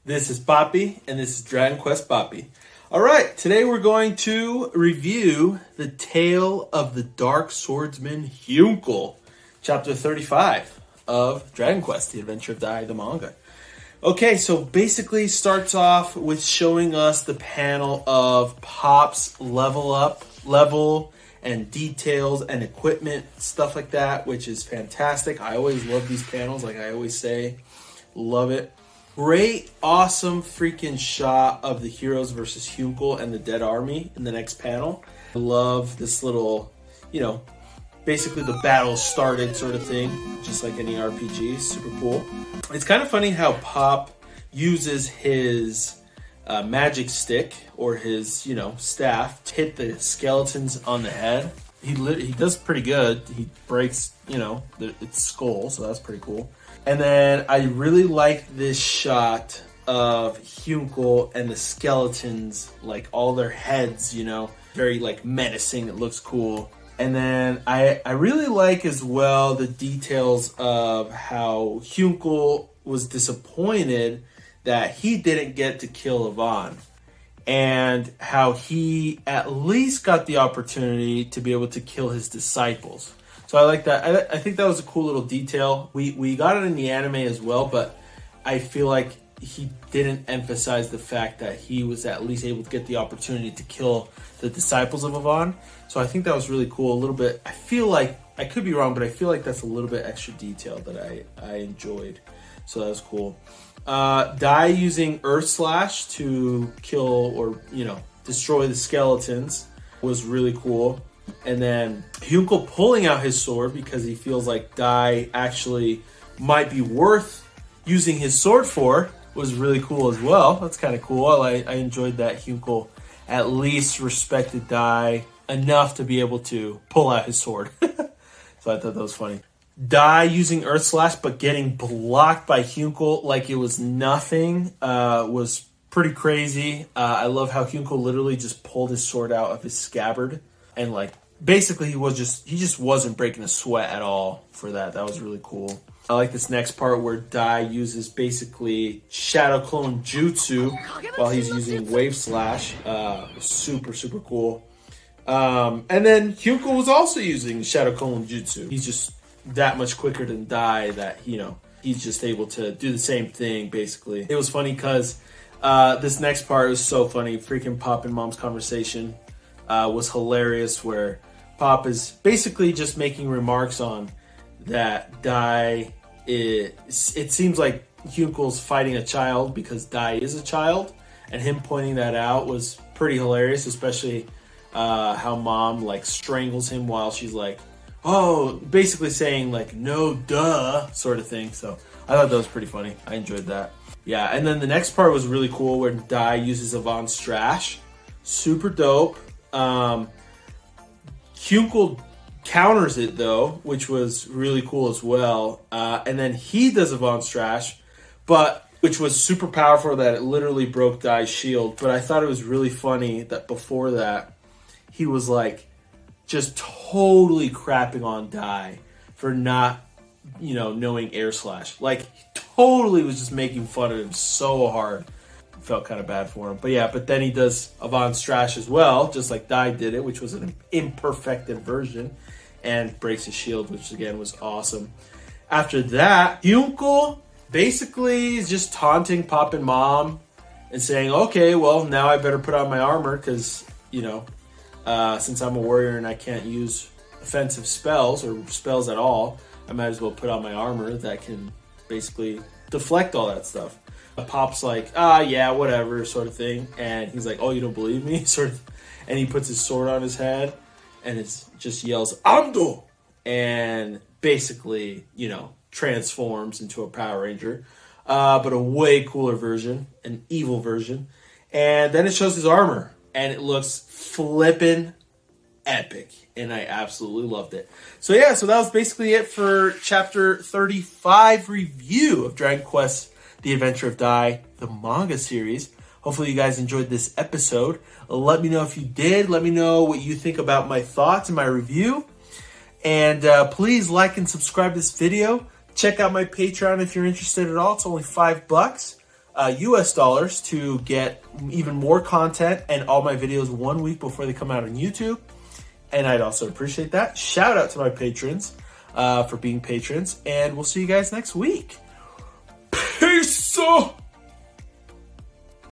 This is Poppy, and this is Dragon Quest Poppy. Alright, today we're going to review The Tale of the Dark Swordsman Hyunckel, Chapter 35 of Dragon Quest, The Adventure of Dai, the manga. Okay, so basically starts off with showing us the panel of Pop's level and details and equipment, stuff like that, which is fantastic. I always love these panels, like I always say. Love it. Great, awesome freaking shot of the heroes versus Hyunckel and the dead army in the next panel. I love this little, basically the battle started sort of thing, just like any RPG. Super cool. It's kind of funny how Pop uses his magic stick or his, staff to hit the skeletons on the head. He does pretty good. He breaks, its skull, so that's pretty cool. And then I really like this shot of Hyunckel and the skeletons, like all their heads, very like menacing. It looks cool. And then I really like as well the details of how Hyunckel was disappointed that he didn't get to kill Yvonne, and how he at least got the opportunity to be able to kill his disciples. So I like that. I think that was a cool little detail. We got it in the anime as well, but I feel like he didn't emphasize the fact that he was at least able to get the opportunity to kill the disciples of Yvonne. So I think that was really cool. A little bit, I feel like, I could be wrong, but I feel like that's a little bit extra detail that I enjoyed. So that was cool. Dai using Earth Slash to kill or, destroy the skeletons was really cool. And then Hyunckel pulling out his sword because he feels like Dai actually might be worth using his sword for was really cool as well. That's kind of cool. I enjoyed that Hyunckel at least respected Dai enough to be able to pull out his sword. So I thought that was funny. Dai using Earth Slash but getting blocked by Hyunckel like it was nothing was pretty crazy. I love how Hyunckel literally just pulled his sword out of his scabbard. And like basically he just wasn't breaking a sweat at all for that. That was really cool. I like this next part where Dai uses basically Shadow Clone Jutsu while he's using Wave Slash. Super cool. And then Hyunckel was also using Shadow Clone Jutsu. He's just that much quicker than Dai that he's just able to do the same thing basically. It was funny because this next part was so funny. Freaking Pop and Mom's conversation was hilarious, where Pop is basically just making remarks on that Dai. It seems like Hyunckel's fighting a child because Dai is a child, and him pointing that out was pretty hilarious, especially how Mom like strangles him while she's like, oh, basically saying like no duh sort of thing. So I thought that was pretty funny. I enjoyed that. Yeah, and then the next part was really cool where Dai uses Yvonne's Strash. Super dope. Hyunckel counters it though, which was really cool as well. And then he does Yvonne's Strash, which was super powerful that it literally broke Dai's shield. But I thought it was really funny that before that, he was like just totally crapping on Dai for not, knowing Air Slash. Like he totally was just making fun of him so hard. Felt kind of bad for him. But then he does Yvonne's Strash as well, just like Dai did it, which was an imperfected version, and breaks his shield, which again was awesome. After that, Hyunckel basically is just taunting Pop and Mom and saying, okay, well, now I better put on my armor because, since I'm a warrior and I can't use offensive spells or spells at all, I might as well put on my armor that can basically deflect all that stuff. Pop's like, yeah, whatever, sort of thing. And he's like, oh, you don't believe me? Sort of. And he puts his sword on his head and it just yells, Ando! And basically, transforms into a Power Ranger. But a way cooler version, an evil version. And then it shows his armor. And it looks flippin' epic. And I absolutely loved it. So yeah, so that was basically it for Chapter 35 review of Dragon Quest The Adventure of Dai, the manga series. Hopefully you guys enjoyed this episode. Let me know if you did. Let me know what you think about my thoughts and my review. And please like and subscribe to this video. Check out my Patreon if you're interested at all. It's only $5. US dollars to get even more content and all my videos 1 week before they come out on YouTube. And I'd also appreciate that. Shout out to my patrons for being patrons. And we'll see you guys next week. Peace!